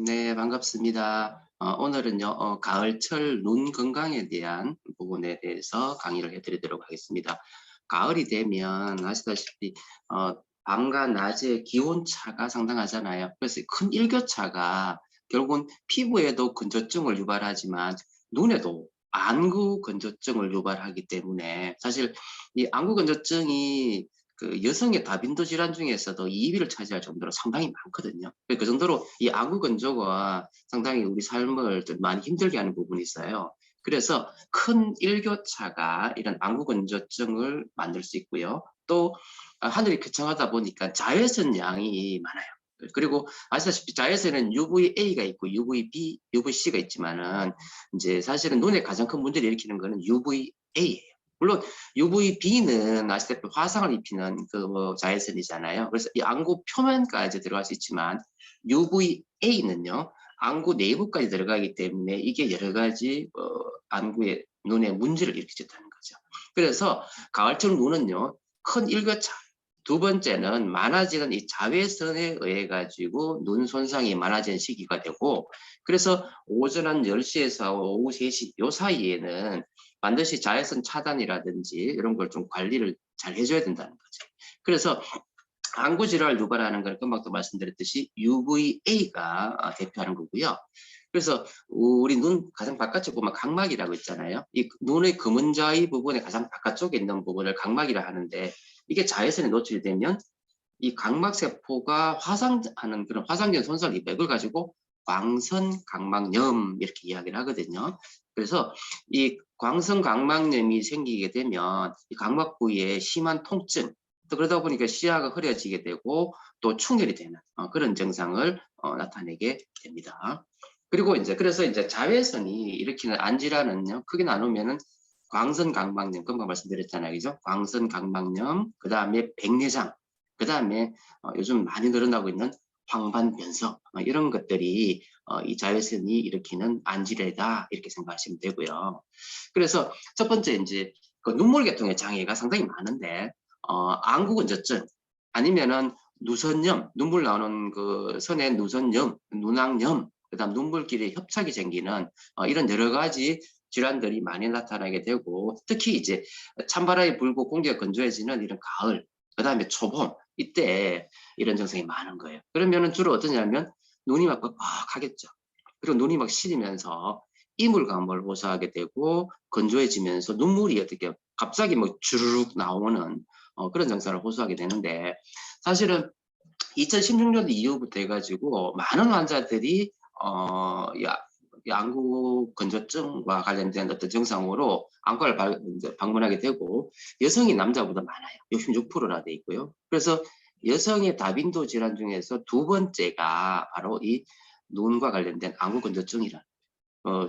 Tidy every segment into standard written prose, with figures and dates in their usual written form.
네, 반갑습니다. 오늘은요, 가을철 눈 건강에 대한 부분에 대해서 강의를 해드리도록 하겠습니다. 가을이 되면 아시다시피 밤과 낮의 기온 차가 상당하잖아요. 그래서 큰 일교차가 결국은 피부에도 건조증을 유발하지만 눈에도 안구 건조증을 유발하기 때문에 사실 이 안구 건조증이 그 여성의 다빈도 질환 중에서도 2위를 차지할 정도로 상당히 많거든요. 그 정도로 이 안구 건조가 상당히 우리 삶을 좀 많이 힘들게 하는 부분이 있어요. 그래서 큰 일교차가 이런 안구 건조증을 만들 수 있고요. 또 하늘이 쾌청하다 보니까 자외선 양이 많아요. 그리고 아시다시피 자외선은 UVA가 있고 UVB, UVC가 있지만은 이제 사실은 눈에 가장 큰 문제를 일으키는 거는 UVA예요. 물론 UVB는 아시다시피 화상을 입히는 그 자외선이잖아요. 그래서 이 안구 표면까지 들어갈 수 있지만 UVA는요, 안구 내부까지 들어가기 때문에 이게 여러 가지 안구에 눈에 문제를 일으키겠다는 거죠. 그래서 가을철 눈은요, 큰 일교차. 두 번째는 많아지는 이 자외선에 의해 가지고 눈 손상이 많아지는 시기가 되고, 그래서 오전 한 10시에서 오후 3시 요 사이에는 반드시 자외선 차단이라든지 이런 걸 좀 관리를 잘 해줘야 된다는 거죠. 그래서 안구 질환을 유발하는 건 금방도 말씀드렸듯이 UVA가 대표하는 거고요. 그래서 우리 눈 가장 바깥쪽 보면 각막이라고 있잖아요. 이 눈의 검은 자위 부분의 가장 바깥쪽에 있는 부분을 각막이라 하는데, 이게 자외선에 노출이 되면 이 각막세포가 화상하는 그런 화상적 손상 맥을 가지고 광선 각막염 이렇게 이야기를 하거든요. 그래서 이 광선 각막염이 생기게 되면 이 각막 부위에 심한 통증, 또 그러다 보니까 시야가 흐려지게 되고 또 충혈이 되는 그런 증상을 나타내게 됩니다. 그리고 이제 그래서 이제 자외선이 일으키는 안질환은요, 크게 나누면은 광선 각막염, 금방 말씀드렸잖아요, 그죠? 광선 각막염, 그 다음에 백내장, 그 다음에 요즘 많이 늘어나고 있는 황반변성, 이런 것들이 이 자외선이 일으키는 안질환이다 이렇게 생각하시면 되고요. 그래서 첫 번째 이제 그 눈물계통의 장애가 상당히 많은데 안구 건조증 아니면은 누선염, 눈물 나오는 그 선의 누선염, 눈왕염, 그다음 눈물길에 협착이 생기는 이런 여러 가지 질환들이 많이 나타나게 되고, 특히 이제 찬바람이 불고 공기가 건조해지는 이런 가을, 그다음에 초봄 이때 이런 증상이 많은 거예요. 그러면은 주로 어떠냐면 눈이 막 뻑뻑하겠죠. 그리고 눈이 막 시리면서 이물감을 호소하게 되고 건조해지면서 눈물이 어떻게 갑자기 뭐 주르륵 나오는 그런 증상을 호소하게 되는데, 사실은 2016년 이후부터 해가지고 많은 환자들이 안구 건조증과 관련된 어떤 증상으로 안과를 방문하게 되고, 여성이 남자보다 많아요. 66%나 돼 있고요. 그래서 여성의 다빈도 질환 중에서 두 번째가 바로 이 눈과 관련된 안구 건조증이라.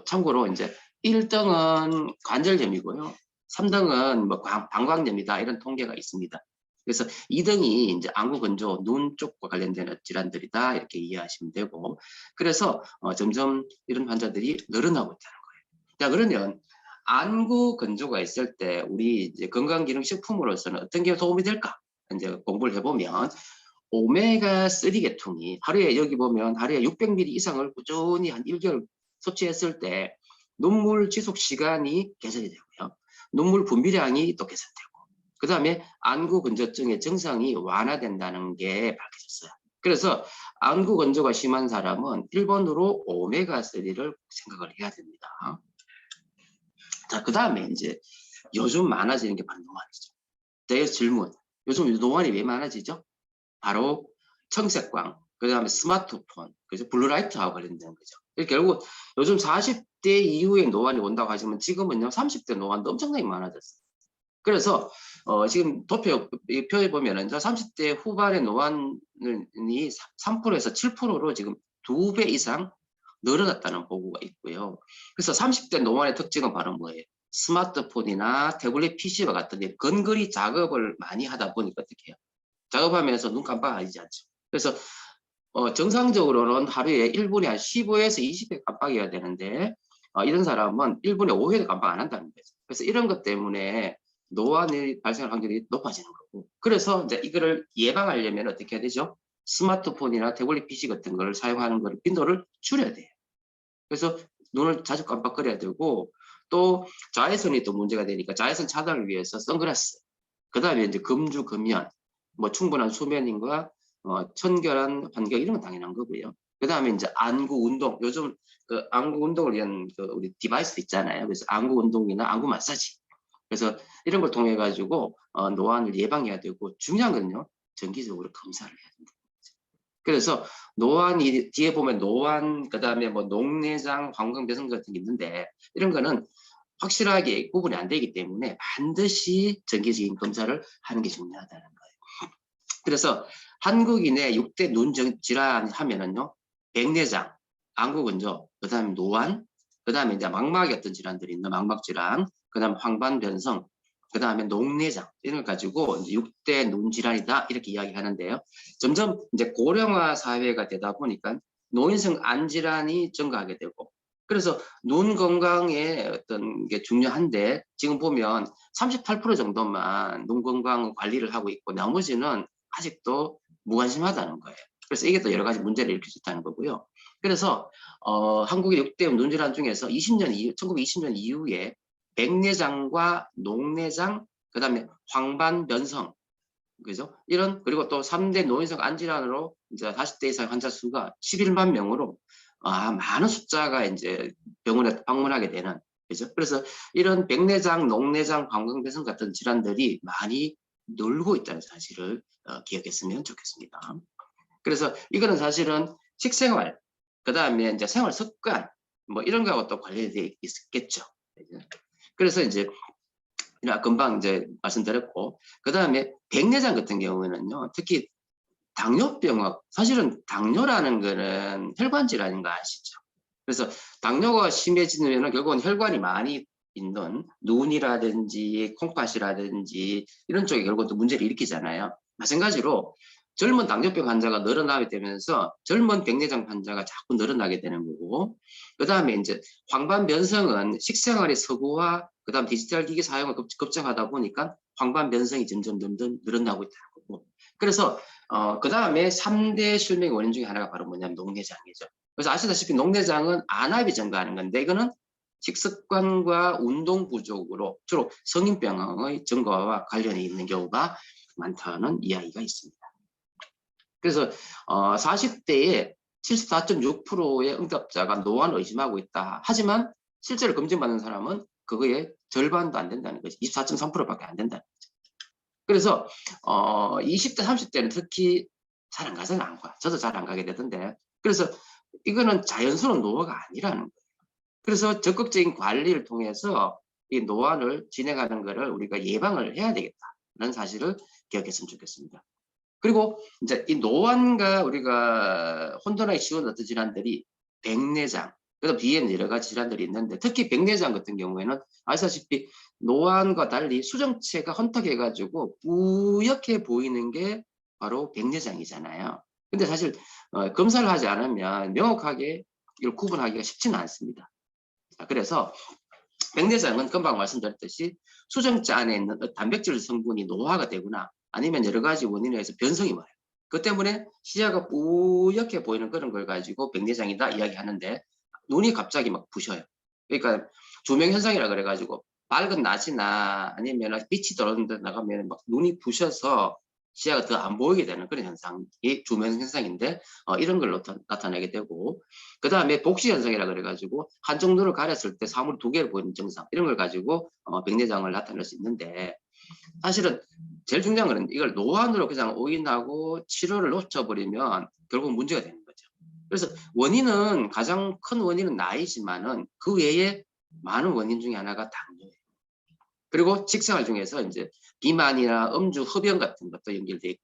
참고로 이제 1등은 관절염이고요. 3등은 뭐 방광염이다 이런 통계가 있습니다. 그래서 2등이 이제 안구 건조, 눈 쪽과 관련된 질환들이다 이렇게 이해하시면 되고, 그래서 점점 이런 환자들이 늘어나고 있다는 거예요. 자, 그러면 안구 건조가 있을 때 우리 이제 건강기능식품으로서는 어떤 게 도움이 될까? 이제 공부를 해보면 오메가3 계통이 하루에, 여기 보면 하루에 600ml 이상을 꾸준히 한 1개월 섭취했을 때 눈물 지속 시간이 개선이 되고요. 눈물 분비량이 또 개선되고, 그 다음에 안구 건조증의 증상이 완화된다는 게 밝혀졌어요. 그래서 안구 건조가 심한 사람은 1번으로 오메가3를 생각을 해야 됩니다. 자, 그 다음에 이제 요즘 많아지는 게 바로 노안이죠. 내 질문, 요즘 노안이 왜 많아지죠? 바로 청색광, 그 다음에 스마트폰, 그죠? 블루라이트하고 관련된 거죠. 결국 요즘 40대 이후에 노안이 온다고 하지만 지금은요 30대 노안도 엄청나게 많아졌어요. 그래서 지금 도표에 보면은 30대 후반의 노안이 3%에서 7%로 지금 2배 이상 늘어났다는 보고가 있고요. 그래서 30대 노안의 특징은 바로 뭐예요? 스마트폰이나 태블릿 PC와 같은 근거리 작업을 많이 하다 보니까 어떻게 해요? 작업하면서 눈 깜빡하지 않죠. 그래서 정상적으로는 하루에 1분에 한 15에서 20회 깜빡여야 되는데 이런 사람은 1분에 5회도 깜빡 안 한다는 거죠. 그래서 이런 것 때문에 노안이 발생할 확률이 높아지는 거고, 그래서 이제 이거를 예방하려면 어떻게 해야 되죠? 스마트폰이나 태블릿 PC 같은 걸 사용하는 걸 빈도를 줄여야 돼요. 그래서 눈을 자주 깜빡거려야 되고, 또 자외선이 또 문제가 되니까 자외선 차단을 위해서 선글라스, 그 다음에 이제 금주, 금연, 뭐 충분한 수면인과 청결한 환경, 이런 건 당연한 거고요. 그 다음에 이제 안구 운동, 요즘 그 안구 운동을 위한 그 우리 디바이스 있잖아요. 그래서 안구 운동이나 안구 마사지. 그래서 이런 걸 통해 가지고 노안을 예방해야 되고, 중요한 건요, 정기적으로 검사를 해야 된다. 그래서 노안이 뒤에 보면 노안, 그다음에 뭐 녹내장, 방광배성 같은 게 있는데, 이런 거는 확실하게 구분이 안 되기 때문에 반드시 정기적인 검사를 하는 게 중요하다는 거예요. 그래서 한국인의 6대 눈 질환 하면은요, 백내장, 안구건조, 그다음에 노안, 그다음에 이제 망막에 어떤 질환들이 있는 망막 질환, 그다음 황반변성, 그다음에 녹내장, 이런 걸 가지고 이제 6대 눈 질환이다, 이렇게 이야기하는데요. 점점 이제 고령화 사회가 되다 보니까 노인성 안 질환이 증가하게 되고, 그래서 눈 건강에 어떤 게 중요한데, 지금 보면 38% 정도만 눈 건강 관리를 하고 있고, 나머지는 아직도 무관심하다는 거예요. 그래서 이게 또 여러 가지 문제를 일으킬 수 있다는 거고요. 그래서 한국의 6대 눈질환 중에서 1920년 이후에 백내장과 녹내장, 그다음에 황반변성, 그죠? 이런, 그리고 또 3대 노인성 안질환으로 이제 40대 이상 환자 수가 11만 명으로 많은 숫자가 이제 병원에 방문하게 되는, 그죠? 그래서 이런 백내장, 녹내장, 방광배성 같은 질환들이 많이 늘고 있다는 사실을 기억했으면 좋겠습니다. 그래서 이거는 사실은 식생활, 그 다음에 이제 생활 습관, 뭐 이런 거하고 또 관련되어 있겠죠. 그래서 이제 금방 이제 말씀드렸고, 그 다음에 백내장 같은 경우에는요, 특히 당뇨병하고, 사실은 당뇨라는 거는 혈관 질환인 거 아시죠? 그래서 당뇨가 심해지면 결국은 혈관이 많이 있는 눈이라든지 콩팥이라든지 이런 쪽에 결국 또 문제를 일으키잖아요. 마찬가지로 젊은 당뇨병 환자가 늘어나게 되면서 젊은 백내장 환자가 자꾸 늘어나게 되는 거고, 그 다음에 이제 황반변성은 식생활의 서구화, 그 다음 디지털 기기 사용을 급증하다 보니까 황반변성이 점점 늘어나고 있다는 거고, 그래서 그 다음에 3대 실명의 원인 중에 하나가 바로 뭐냐면 녹내장이죠. 그래서 아시다시피 녹내장은 안압이 증가하는 건데, 이거는 식습관과 운동 부족으로 주로 성인병의 증가와 관련이 있는 경우가 많다는 이야기가 있습니다. 그래서 40대에 74.6%의 응답자가 노안을 의심하고 있다. 하지만 실제로 검진받는 사람은 그거의 절반도 안 된다는 거죠. 24.3%밖에 안 된다는 거죠. 그래서 20대, 30대는 특히 잘 안 가서는 안 가. 저도 잘 안 가게 되던데. 그래서 이거는 자연스러운 노화가 아니라는 거예요. 그래서 적극적인 관리를 통해서 이 노화를 진행하는 것을 우리가 예방을 해야 되겠다는 사실을 기억했으면 좋겠습니다. 그리고 이제 이 노안과 우리가 혼돈하기 쉬운 어떤 질환들이 백내장, 그다음 뒤에는 여러 가지 질환들이 있는데, 특히 백내장 같은 경우에는 아시다시피 노안과 달리 수정체가 헌탁해가지고 뿌옇게 보이는 게 바로 백내장이잖아요. 근데 사실 검사를 하지 않으면 명확하게 이걸 구분하기가 쉽지는 않습니다. 그래서 백내장은 금방 말씀드렸듯이 수정체 안에 있는 단백질 성분이 노화가 되거나 아니면 여러 가지 원인에 의해서 변성이 와요. 그 때문에 시야가 뿌옇게 보이는 그런 걸 가지고 백내장이다 이야기하는데, 눈이 갑자기 막 부셔요. 그러니까 조명 현상이라 그래가지고 밝은 낮이나 아니면 빛이 들어오는 데 나가면 막 눈이 부셔서 시야가 더 안 보이게 되는 그런 현상이 조명 현상인데, 이런 걸 나타내게 되고, 그 다음에 복시 현상이라 그래가지고 한쪽 눈을 가렸을 때 사물 두 개를 보이는 증상, 이런 걸 가지고 백내장을 나타낼 수 있는데, 사실은 제일 중요한 거는 이걸 노안으로 그냥 오인하고 치료를 놓쳐버리면 결국 문제가 되는 거죠. 그래서 원인은, 가장 큰 원인은 나이지만은 그 외에 많은 원인 중에 하나가 당뇨예요. 그리고 식생활 중에서 이제 비만이나 음주, 흡연 같은 것도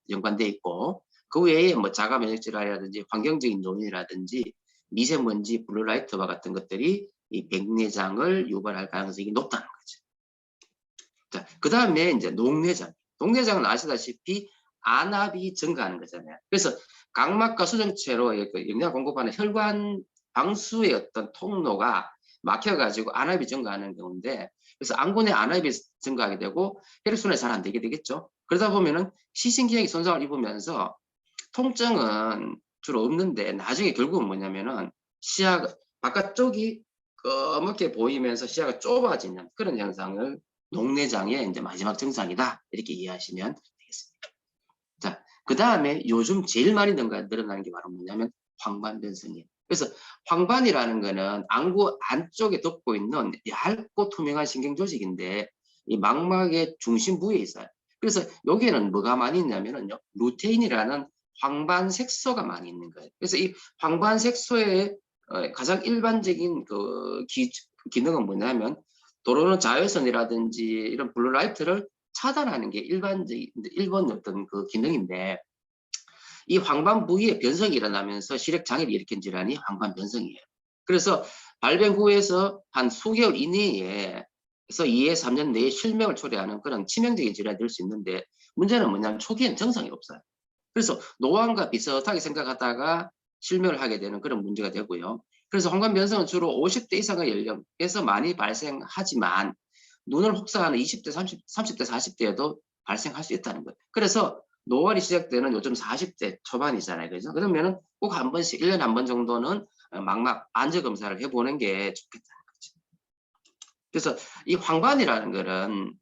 연관돼 있고, 그 외에 뭐 자가 면역 질환이라든지 환경적인 요인이라든지 미세먼지, 블루라이트와 같은 것들이 이 백내장을 유발할 가능성이 높다는 거죠. 자, 그 다음에 이제 녹내장. 녹내장은 아시다시피 안압이 증가하는 거잖아요. 그래서 각막과 수정체로 영양 공급하는 혈관 방수의 어떤 통로가 막혀가지고 안압이 증가하는 경우인데, 그래서 안구내 안압이 증가하게 되고 혈액순환이 잘 안 되게 되겠죠. 그러다 보면은 시신기능이 손상을 입으면서 통증은 주로 없는데 나중에 결국은 뭐냐면은 시야가 바깥쪽이 검게 보이면서 시야가 좁아지는 그런 현상을 녹내장의 이제 마지막 증상이다 이렇게 이해하시면 되겠습니다. 자, 그 다음에 요즘 제일 많이 늘어나는 게 바로 뭐냐면 황반변성이에요. 그래서 황반이라는 거는 안구 안쪽에 덮고 있는 얇고 투명한 신경 조직인데 이 망막의 중심 부위에 있어요. 그래서 여기에는 뭐가 많이 있냐면요, 루테인이라는 황반 색소가 많이 있는 거예요. 그래서 이 황반 색소의 가장 일반적인 그 기능은 뭐냐면 도로는 자외선이라든지 이런 블루라이트를 차단하는 게 일본 어떤 그 기능인데, 이 황반 부위에 변성이 일어나면서 시력 장애를 일으킨 질환이 황반 변성이에요. 그래서 발병 후에서 한 수개월 이내에 그래서 2에 3년 내에 실명을 초래하는 그런 치명적인 질환이 될 수 있는데, 문제는 뭐냐면 초기엔 증상이 없어요. 그래서 노안과 비슷하게 생각하다가 실명을 하게 되는 그런 문제가 되고요. 그래서 황반 변성은 주로 50대 이상의 연령에서 많이 발생하지만 눈을 혹사하는 20대, 30대, 40대에도 발생할 수 있다는 거예요. 그래서 노안이 시작되는 요즘 40대 초반이잖아요. 그죠? 그러면은 꼭 한 번씩, 1년에 한 번 정도는 망막 안저 검사를 해보는 게 좋겠다는 거죠. 그래서 이 황반이라는 거는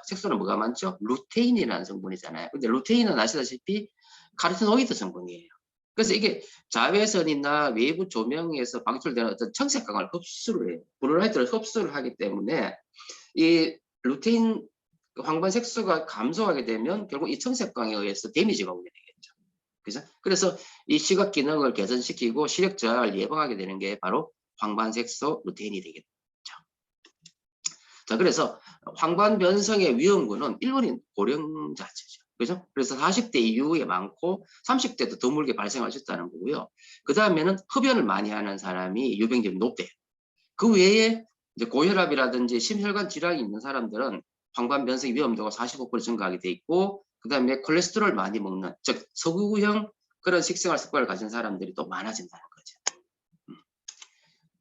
색소는 뭐가 많죠? 루테인이라는 성분이잖아요. 근데 루테인은 아시다시피 카로티노이드 성분이에요. 그래서 이게 자외선이나 외부 조명에서 방출되는 어떤 청색광을 흡수를 해요. 블루라이트를 흡수를 하기 때문에 이 루테인 황반 색소가 감소하게 되면 결국 이 청색광에 의해서 데미지가 오게 되겠죠. 그죠? 그래서 이 시각 기능을 개선시키고 시력 저하를 예방하게 되는 게 바로 황반 색소 루테인이 되겠죠. 자, 그래서 황반 변성의 위험군은 1번인 고령 자체죠. 그죠? 그래서 40대 이후에 많고 30대도 드물게 발생할 수 있다는 거고요. 그 다음에는 흡연을 많이 하는 사람이 유병률이 높대요. 그 외에 이제 고혈압이라든지 심혈관 질환이 있는 사람들은 황반 변성 위험도가 45% 증가하게 돼 있고, 그 다음에 콜레스테롤 많이 먹는, 즉 서구형 그런 식생활 습관을 가진 사람들이 또 많아진다는 거죠.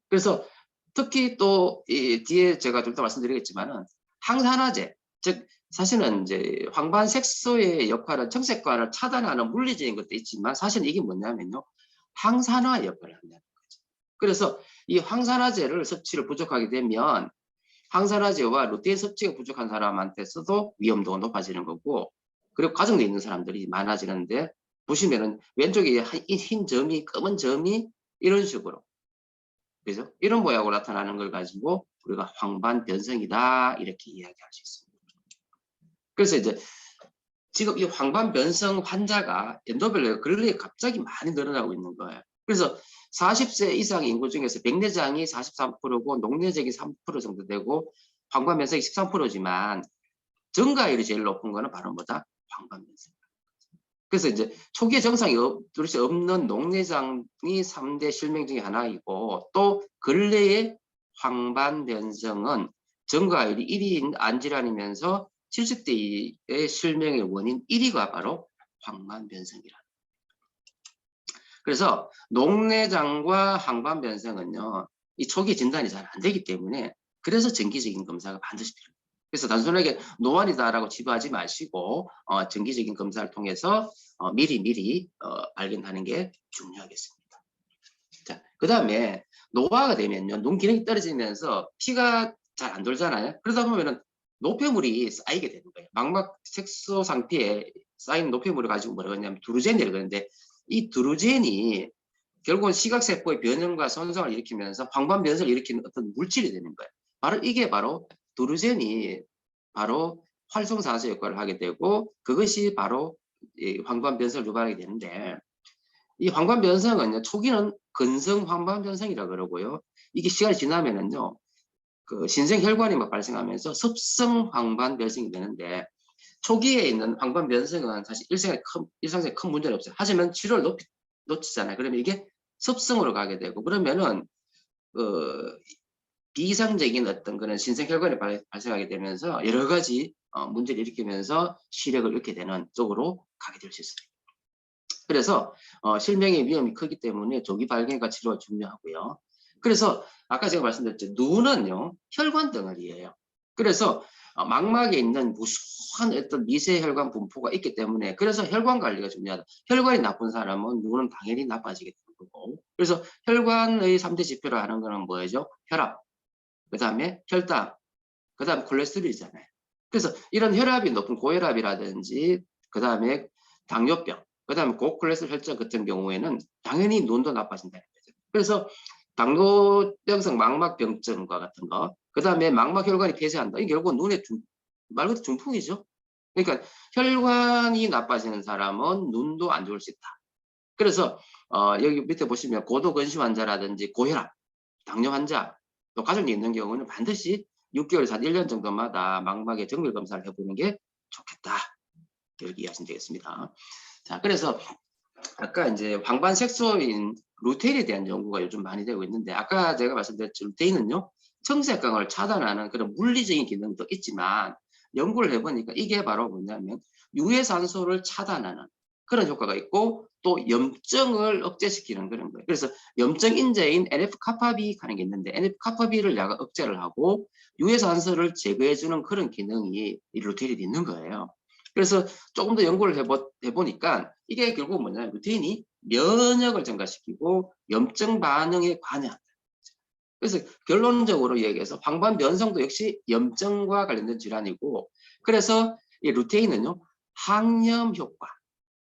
그래서 특히 또 이 뒤에 제가 좀 더 말씀드리겠지만은 항산화제, 즉 사실은 이제 황반 색소의 역할은 청색관을 차단하는 물리적인 것도 있지만 사실 이게 뭐냐면요, 항산화 역할을 한다는 거죠. 그래서 이 항산화제를 섭취를 부족하게 되면 항산화제와 루테인 섭취가 부족한 사람한테서도 위험도가 높아지는 거고, 그리고 가정에 있는 사람들이 많아지는데, 보시면은 왼쪽에 흰 점이, 검은 점이 이런 식으로, 그죠? 이런 모양으로 나타나는 걸 가지고 우리가 황반 변성이다 이렇게 이야기할 수 있습니다. 그래서 이제 지금 이 황반 변성 환자가 연도별로 그럴리에 갑자기 많이 늘어나고 있는 거예요. 그래서 40세 이상 인구 중에서 백내장이 43%고 녹내장이 3% 정도 되고 황반 변성이 13%지만 증가율이 제일 높은 거는 바로 뭐다? 황반 변성. 그래서 이제 초기에 증상이 없는 녹내장이 3대 실명 중에 하나이고, 또 근래의 황반 변성은 증가율이 1위인 안질환이면서 70대의 실명의 원인 1위가 바로 황반 변성이라. 그래서 녹내장과 황반 변성은요, 이 초기 진단이 잘 안 되기 때문에 그래서 정기적인 검사가 반드시 필요해요. 그래서 단순하게 노안이다라고 치부하지 마시고 정기적인 검사를 통해서 미리 발견하는 게 중요하겠습니다. 자, 그 다음에 노화가 되면요, 눈 기능이 떨어지면서 피가 잘 안 돌잖아요. 그러다 보면은 노폐물이 쌓이게 되는 거예요. 망막 색소 상태에 쌓인 노폐물을 가지고 뭐라고 하냐면 두루젠이라고 그러는데, 이 두루젠이 결국은 시각세포의 변형과 손상을 일으키면서 황반 변성을 일으키는 어떤 물질이 되는 거예요. 바로 이게 바로 두루젠이 바로 활성산소 역할을 하게 되고, 그것이 바로 이 황반 변성을 유발하게 되는데, 이 황반 변성은 초기는 근성 황반 변성이라고 그러고요. 이게 시간이 지나면은요, 그 신생혈관이 막 발생하면서 습성 황반 변성이 되는데, 초기에 있는 황반 변성은 사실 일상생활에 큰 문제는 없어요. 하지만 치료를 놓치잖아요. 그러면 이게 습성으로 가게 되고, 그러면은 비이상적인 어떤 그런 신생혈관이 발생하게 되면서 여러 가지 문제를 일으키면서 시력을 잃게 되는 쪽으로 가게 될 수 있습니다. 그래서 실명의 위험이 크기 때문에 조기 발견과 치료가 중요하고요. 그래서 아까 제가 말씀드렸죠, 눈은요 혈관 덩어리예요. 그래서 망막에 있는 무수한 어떤 미세 혈관 분포가 있기 때문에 그래서 혈관 관리가 중요하다. 혈관이 나쁜 사람은 눈은 당연히 나빠지게 되는 거고. 그래서 혈관의 3대 지표로 하는 거는 뭐죠? 혈압, 그 다음에 혈당, 그 다음에 콜레스테롤이잖아요. 그래서 이런 혈압이 높은 고혈압이라든지 그 다음에 당뇨병, 그 다음에 고콜레스테롤 혈증 같은 경우에는 당연히 눈도 나빠진다는 거죠. 그래서 당뇨병성 망막병증과 같은 거, 그 다음에 망막혈관이 폐쇄한다. 이게 결국은 눈에 말 그대로 중풍이죠. 그러니까 혈관이 나빠지는 사람은 눈도 안 좋을 수 있다. 그래서 여기 밑에 보시면 고도근심 환자라든지 고혈압, 당뇨 환자, 또 가족이 있는 경우는 반드시 6개월에서 한 1년 정도마다 망막의 정밀 검사를 해보는 게 좋겠다. 이렇게 이해하시면 되겠습니다. 자, 그래서 아까 이제 황반 색소인 루테인에 대한 연구가 요즘 많이 되고 있는데, 아까 제가 말씀드렸죠. 루테인은요, 청색광을 차단하는 그런 물리적인 기능도 있지만, 연구를 해보니까 이게 바로 뭐냐면, 유해산소를 차단하는 그런 효과가 있고, 또 염증을 억제시키는 그런 거예요. 그래서 염증 인자인 NF-카파비 하는 게 있는데, NF-카파비를 약간 억제를 하고, 유해산소를 제거해주는 그런 기능이 이 루테인이 있는 거예요. 그래서 조금 더 연구를 해보니까 이게 결국 뭐냐면 루테인이 면역을 증가시키고 염증 반응에 관여한다. 그래서 결론적으로 얘기해서 황반 변성도 역시 염증과 관련된 질환이고, 그래서 이 루테인은요 항염 효과.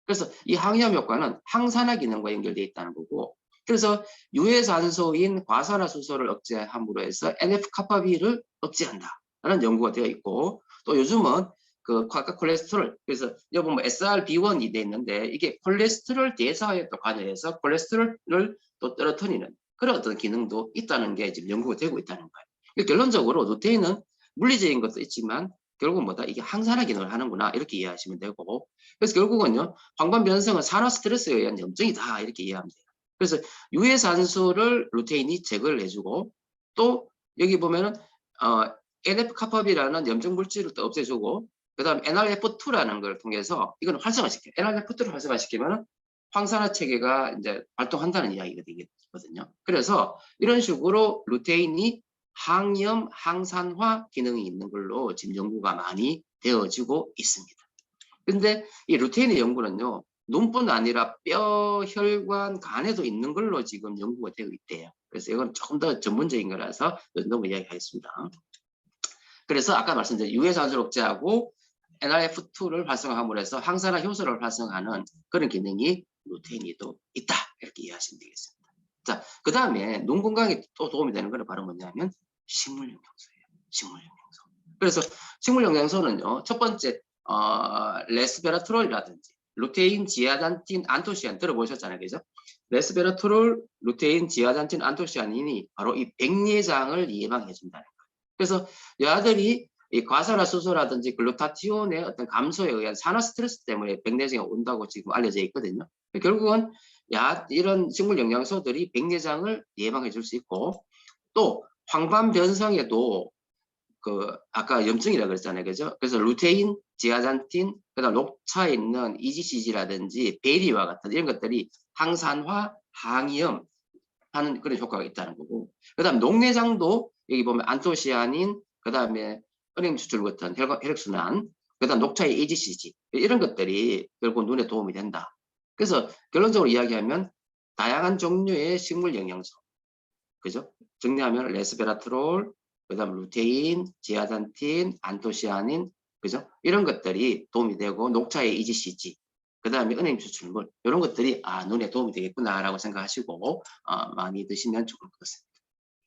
그래서 이 항염 효과는 항산화 기능과 연결되어 있다는 거고, 그래서 유해산소인 과산화수소를 억제함으로 해서 NF-카파비를 억제한다라는 연구가 되어 있고, 또 요즘은 그 아까 콜레스테롤, 그래서 여기 보면 SRB1이 돼 있는데 이게 콜레스테롤 대사에 또 관여해서 콜레스테롤을 또 떨어뜨리는 그런 어떤 기능도 있다는 게 지금 연구가 되고 있다는 거예요. 결론적으로 루테인은 물리적인 것도 있지만 결국 뭐다 이게 항산화 기능을 하는구나 이렇게 이해하시면 되고, 그래서 결국은요 황반 변성은 산화 스트레스에 의한 염증이다 이렇게 이해하면 돼요. 그래서 유해산소를 루테인이 제거를 해주고, 또 여기 보면은 NF-카파비라는 염증 물질을 또 없애주고, 그 다음 NRF2라는 걸 통해서 이거는 활성화시켜요. NRF2를 활성화시키면 황산화 체계가 이제 활동한다는 이야기가 되거든요. 그래서 이런 식으로 루테인이 항염, 항산화 기능이 있는 걸로 지금 연구가 많이 되어지고 있습니다. 근데 이 루테인의 연구는요, 눈뿐 아니라 뼈, 혈관, 간에도 있는 걸로 지금 연구가 되고 있대요. 그래서 이건 조금 더 전문적인 거라서 너무 이야기하겠습니다. 그래서 아까 말씀드린 유해산소를 억제하고 NRF2를 활성화함으로 해서 항산화 효소를 활성화하는 그런 기능이 루테인에도 있다. 이렇게 이해하시면 되겠습니다. 자, 그 다음에 눈 건강에 또 도움이 되는 건 바로 뭐냐면 식물영양소예요. 식물영양소. 그래서 식물영양소는요, 첫 번째 레스베라트롤이라든지 루테인, 지아잔틴, 안토시안 들어보셨잖아요, 그죠? 레스베라트롤, 루테인, 지아잔틴, 안토시아닌이 바로 이 백내장을 예방해준다는 거예요. 그래서 여아들이 이 과산화수소라든지 글루타티온의 어떤 감소에 의한 산화 스트레스 때문에 백내장이 온다고 지금 알려져 있거든요. 결국은 이런 식물 영양소들이 백내장을 예방해 줄 수 있고, 또 황반 변성에도 그 아까 염증이라 그랬잖아요, 그죠? 그래서 루테인, 지아잔틴, 그다음 녹차에 있는 EGCG라든지 베리와 같은 이런 것들이 항산화, 항염 하는 그런 효과가 있다는 거고, 그다음 녹내장도 여기 보면 안토시아닌, 그다음에 은행 추출 같은 혈액순환, 그다음 녹차의 EGCG 이런 것들이 결국 눈에 도움이 된다. 그래서 결론적으로 이야기하면 다양한 종류의 식물 영양소, 그죠? 정리하면 레스베라트롤, 그다음 루테인, 지아잔틴, 안토시아닌, 그죠? 이런 것들이 도움이 되고, 녹차의 EGCG, 그다음에 은행 추출물 이런 것들이 눈에 도움이 되겠구나라고 생각하시고 많이 드시면 좋을 것 같습니다.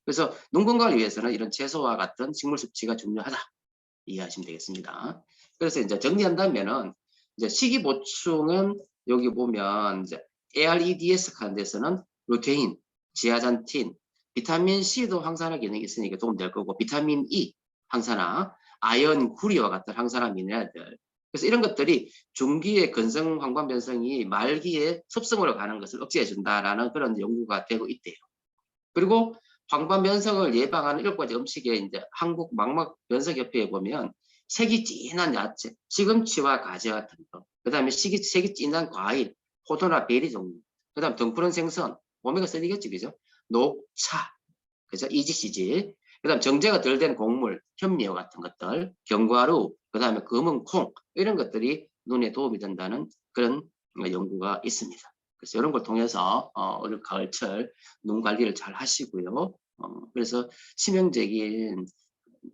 그래서 눈 건강을 위해서는 이런 채소와 같은 식물 섭취가 중요하다 이해하시면 되겠습니다. 그래서 이제 정리한다면은 이제 식이 보충은 여기 보면 이제 AREDS 하는 데서는 루테인, 지아잔틴, 비타민 C도 항산화 기능이 있으니까 도움될 거고, 비타민 E 항산화, 아연, 구리와 같은 항산화 미네랄들. 그래서 이런 것들이 중기의 근성 황반 변성이 말기에 습성으로 가는 것을 억제해 준다라는 그런 연구가 되고 있대요. 그리고 황반 변성을 예방하는 7가지 음식에 이제 한국 망막 변성 협회에 보면 색이 진한 야채, 시금치와 가지 같은 거, 그다음에 색이 진한 과일, 포도나 베리 종류, 그다음 덩푸른 생선, 오메가3겠지, 그죠? 녹차, 그죠? EGCG, 그다음 정제가 덜 된 곡물, 현미와 같은 것들, 견과류, 그다음에 검은 콩 이런 것들이 눈에 도움이 된다는 그런 연구가 있습니다. 그래서 이런 걸 통해서 오늘 가을철 눈 관리를 잘 하시고요. 그래서 치명적인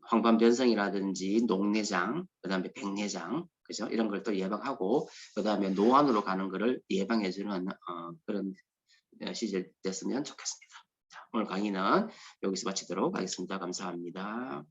황반변성이라든지 녹내장, 그다음에 백내장, 그죠? 이런 걸 또 예방하고 그다음에 노안으로 가는 것을 예방해주는 그런 시절 됐으면 좋겠습니다. 자, 오늘 강의는 여기서 마치도록 하겠습니다. 감사합니다.